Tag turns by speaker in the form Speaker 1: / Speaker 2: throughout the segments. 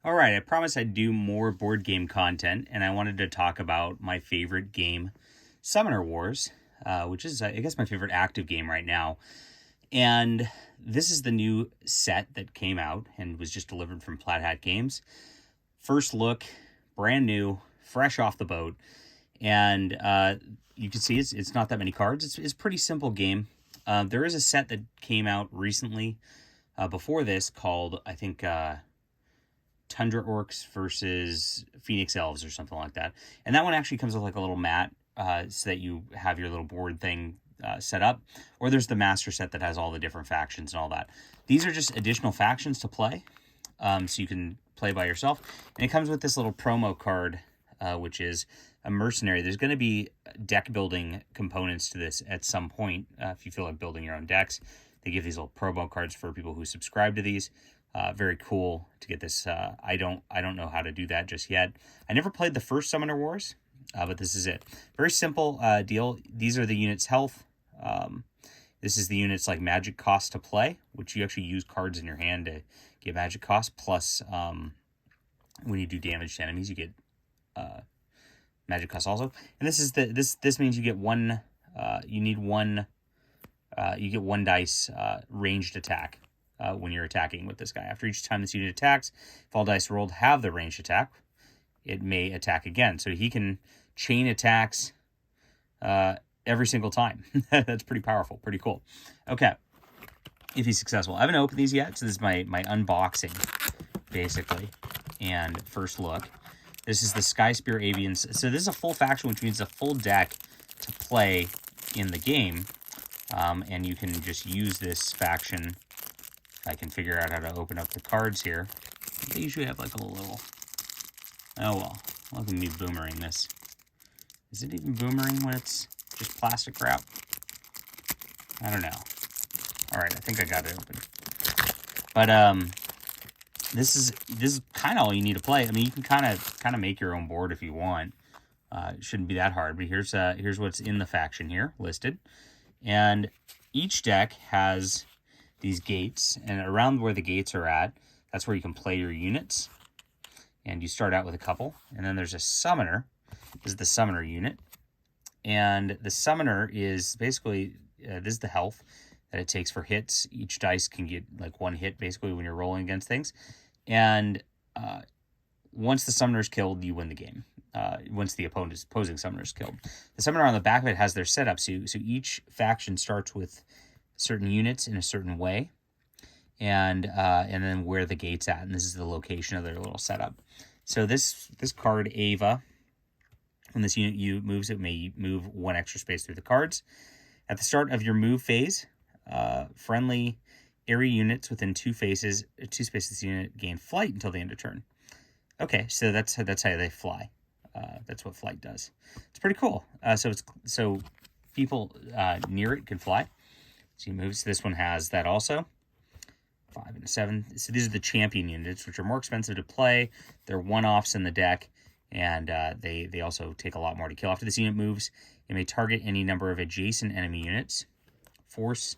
Speaker 1: All right, I promised I'd do more board game content, and I wanted to talk about my favorite game, Summoner Wars, which is, I guess, my favorite active game right now. And this is the new set that came out and was just delivered from Plaid Hat Games. First look, brand new, fresh off the boat, and you can see it's not that many cards. It's a pretty simple game. There is a set that came out recently before this called, I think, Tundra Orcs versus Phoenix Elves or something like that. And that one actually comes with like a little mat so that you have your little board thing set up. Or there's the master set that has all the different factions and all that. These are just additional factions to play, so you can play by yourself. And it comes with this little promo card, which is a mercenary. There's going to be deck building components to this at some point if you feel like building your own decks. They give these little promo cards for people who subscribe to these. Very cool to get this. I don't know how to do that just yet. I never played the first Summoner Wars, but this is it. Very simple deal. These are the units' health. This is the units' like magic cost to play, which you actually use cards in your hand to get magic cost. Plus, when you do damage to enemies, you get magic cost also. And this is this means you get one. You need one. You get one dice ranged attack. When you're attacking with this guy. After each time this unit attacks, if all dice rolled have the ranged attack, it may attack again. So he can chain attacks every single time. That's pretty powerful, pretty cool. Okay, if he's successful. I haven't opened these yet, so this is my unboxing, basically, and first look. This is the Skyspear Avians. So this is a full faction, which means a full deck to play in the game, and you can just use this faction. I can figure out how to open up the cards here. They usually have like a little... Oh well, look at me boomerang this. Is it even boomerang when it's just plastic wrap? I don't know. Alright, I think I got it open. But this is kind of all you need to play. I mean, you can kind of make your own board if you want. It shouldn't be that hard, but here's what's in the faction here listed. And each deck has these gates, and around where the gates are at, that's where you can play your units. And you start out with a couple, and then there's a summoner. This is the summoner unit, and the summoner is basically this is the health that it takes for hits. Each dice can get like one hit basically when you're rolling against things, and once the summoner is killed, you win the game. Once the opposing summoner is killed, the summoner on the back of it has their setup. So each faction starts with certain units in a certain way, and then where the gate's at, and this is the location of their little setup. So this card, Ava, when this unit moves, it may move one extra space through the cards. At the start of your move phase, friendly area units within two spaces of the unit gain flight until the end of turn. Okay, so that's how they fly. That's what flight does. It's pretty cool. So people near it can fly. So he moves. This one has that also. 5 and 7. So these are the champion units, which are more expensive to play. They're one-offs in the deck, and they also take a lot more to kill. After this unit moves, it may target any number of adjacent enemy units. Force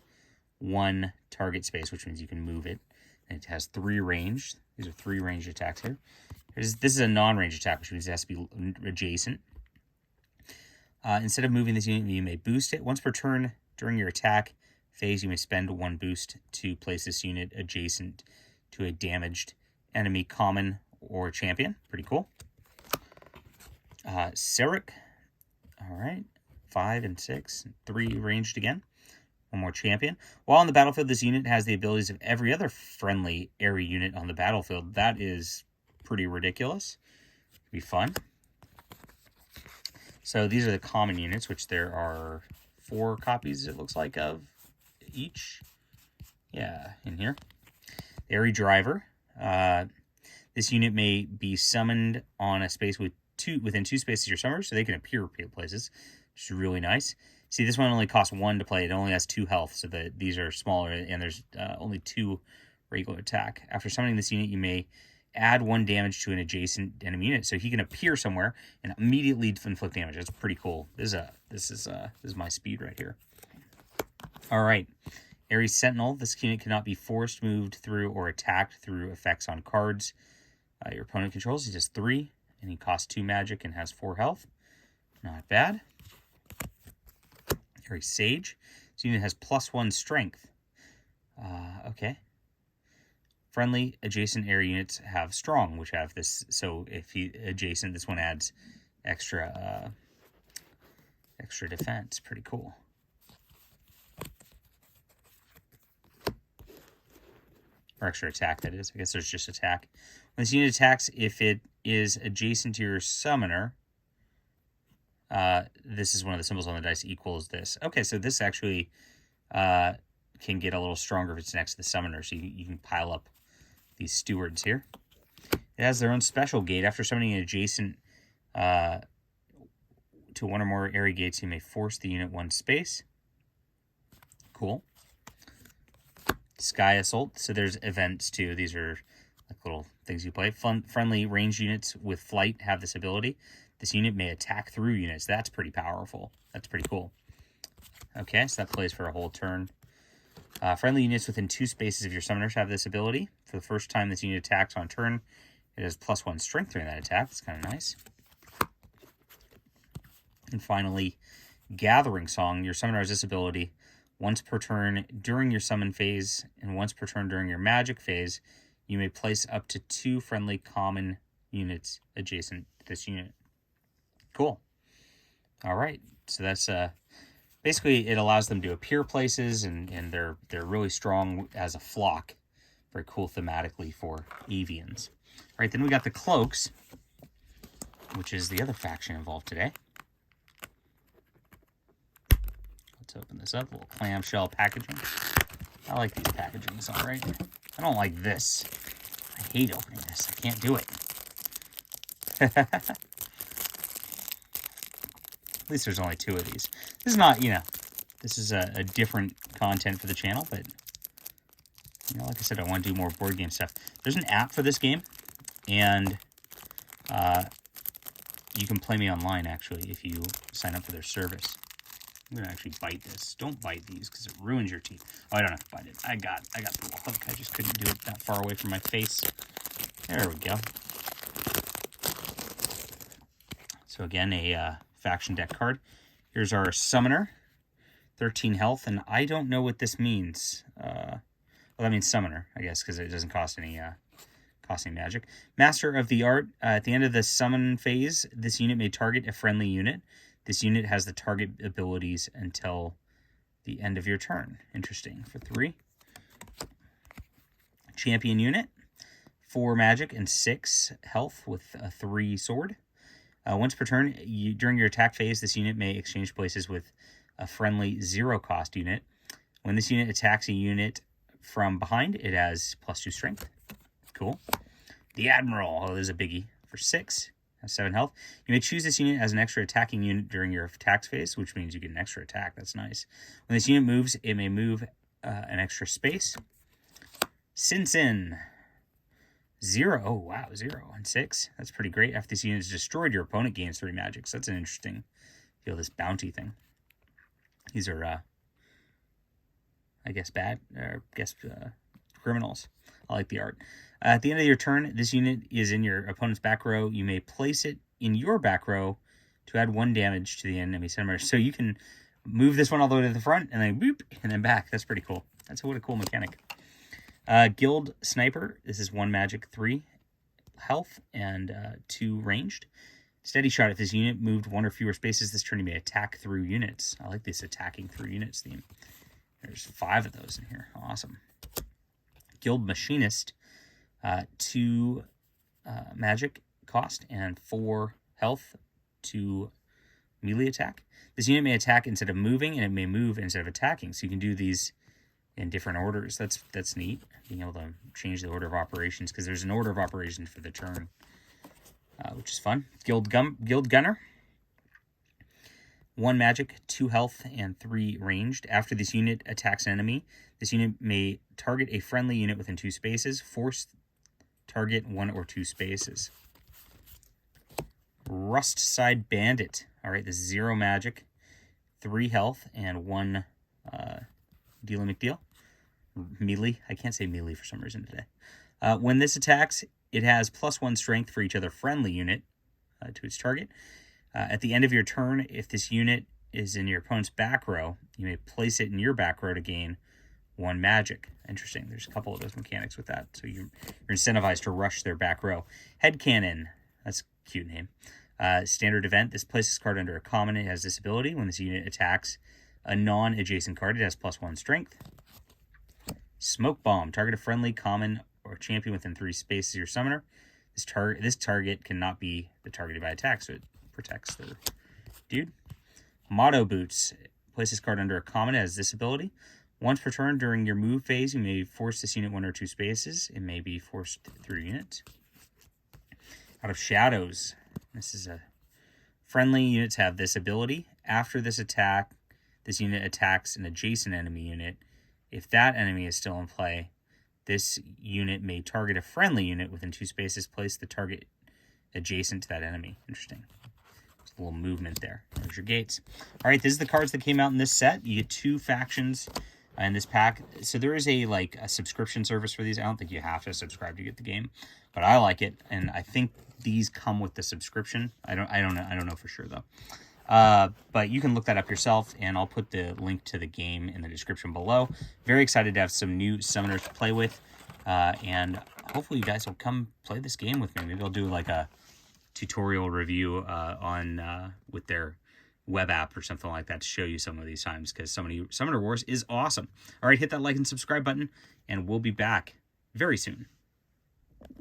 Speaker 1: 1 target space, which means you can move it. And it has 3 range. These are 3 ranged attacks here. This is a non-range attack, which means it has to be adjacent. Instead of moving this unit, you may boost it. Once per turn during your attack phase, you may spend 1 boost to place this unit adjacent to a damaged enemy, common or champion. Pretty cool. Sirik. All right. 5 and 6. 3 ranged again. 1 more champion. While on the battlefield, this unit has the abilities of every other friendly area unit on the battlefield. That is pretty ridiculous. Be fun. So these are the common units, which there are 4 copies, it looks like, of each. Yeah, in here. The area driver. This unit may be summoned on a space within 2 spaces of your summer, so they can appear places, which is really nice. See, this one only costs 1 to play. It only has 2 health, so that these are smaller, and there's only 2 regular attack. After summoning this unit, you may add 1 damage to an adjacent enemy unit, so he can appear somewhere and immediately inflict damage. That's pretty cool. This is my speed right here. All right, Ares Sentinel. This unit cannot be forced, moved through, or attacked through effects on cards. Your opponent controls, he does 3, and he costs 2 magic and has 4 health. Not bad. Very Sage. This unit has +1 strength. Okay. Friendly adjacent area units have strong, which have this. So if you adjacent, this one adds extra defense. Pretty cool. Or extra attack, that is. I guess there's just attack. When this unit attacks, if it is adjacent to your summoner, this is one of the symbols on the dice, equals this. Okay, so this actually can get a little stronger if it's next to the summoner, so you can pile up these stewards here. It has their own special gate. After summoning an adjacent to one or more area gates, you may force the unit 1 space. Cool. Sky Assault. So there's events too. These are like little things you play. Friendly ranged units with flight have this ability. This unit may attack through units. That's pretty powerful. That's pretty cool. Okay, so that plays for a whole turn. Friendly units within 2 spaces of your summoners have this ability. For the first time this unit attacks on turn, it has +1 strength during that attack. It's kind of nice. And finally, Gathering Song. Your summoner has this ability. Once per turn during your summon phase and once per turn during your magic phase, you may place up to 2 friendly common units adjacent to this unit. Cool. All right. So that's basically it allows them to appear places, and they're really strong as a flock. Very cool thematically for Avians. All right, then we got the Cloaks, which is the other faction involved today. Let's open this up. A little clamshell packaging. I like these packagings, all right. I don't like this. I hate opening this. I can't do it. At least there's only 2 of these. This is not, this is a different content for the channel, but, like I said, I want to do more board game stuff. There's an app for this game, and you can play me online, actually, if you sign up for their service. I'm going to actually bite this. Don't bite these, because it ruins your teeth. Oh, I don't have to bite it. I got the little hook. I just couldn't do it that far away from my face. There we go. So again, a faction deck card. Here's our summoner, 13 health, and I don't know what this means. Well, that means summoner, I guess, because it doesn't cost any magic. Master of the Art. At the end of the summon phase, this unit may target a friendly unit. This unit has the target abilities until the end of your turn. Interesting. For 3. Champion unit, 4 magic and 6 health with a 3 sword. Once per turn, during your attack phase, this unit may exchange places with a friendly 0-cost unit. When this unit attacks a unit from behind, it has +2 strength. Cool. The Admiral. Oh, there's a biggie. For 6, has 7 health. You may choose this unit as an extra attacking unit during your attack phase, which means you get an extra attack. That's nice. When this unit moves, it may move an extra space. Sinsin. 0. Oh, wow. 0 and 6. That's pretty great. After this unit is destroyed, your opponent gains 3 magic. So that's an interesting feel, this bounty thing. These are, I guess, criminals. I like the art. At the end of your turn, this unit is in your opponent's back row. You may place it in your back row to add 1 damage to the enemy summoner. So you can move this one all the way to the front and then boop, and then back. That's pretty cool. What a cool mechanic. Guild Sniper. This is 1 magic, 3 health, and 2 ranged. Steady Shot. If this unit moved 1 or fewer spaces this turn, you may attack through units. I like this attacking through units theme. There's 5 of those in here. Awesome. Guild Machinist. 2 magic cost and 4 health, 2 melee attack. This unit may attack instead of moving, and it may move instead of attacking. So you can do these in different orders. That's neat, being able to change the order of operations, because there's an order of operations for the turn, which is fun. Guild Gunner. 1 magic, 2 health, and 3 ranged. After this unit attacks an enemy, this unit may target a friendly unit within 2 spaces. Force target 1 or 2 spaces. Rust Side Bandit. All right, this is 0 magic, 3 health, and 1 Deal McDeal. Melee. I can't say melee for some reason today. When this attacks, It has +1 strength for each other friendly unit to its target. At the end of your turn, if this unit is in your opponent's back row, you may place it in your back row to gain 1 magic. Interesting. There's a couple of those mechanics with that. So you're incentivized to rush their back row. Head Cannon. That's a cute name. Standard event. This places card under a common. It has this ability. When this unit attacks a non-adjacent card, it has +1 strength. Smoke Bomb. Target a friendly, common, or champion within 3 spaces of your summoner. This target cannot be targeted by attack, so it protects the dude. Motto Boots. Place this card under a common. It has this ability. Once per turn during your move phase, you may force this unit 1 or 2 spaces. It may be forced through unit. Out of Shadows. This is a friendly units have this ability. After this attack, this unit attacks an adjacent enemy unit. If that enemy is still in play, this unit may target a friendly unit within 2 spaces. Place the target adjacent to that enemy. Interesting. There's a little movement there. There's your gates. All right, this is the cards that came out in this set. You get 2 factions in this pack. So there is a subscription service for these. I don't think you have to subscribe to get the game, but I like it, and I think these come with the subscription. I don't know for sure though. But you can look that up yourself, and I'll put the link to the game in the description below. Very excited to have some new summoners to play with, and hopefully you guys will come play this game with me. Maybe I'll do like a tutorial review with their web app or something like that to show you some of these times, because Summoner Wars is awesome. All right, hit that like and subscribe button, and we'll be back very soon.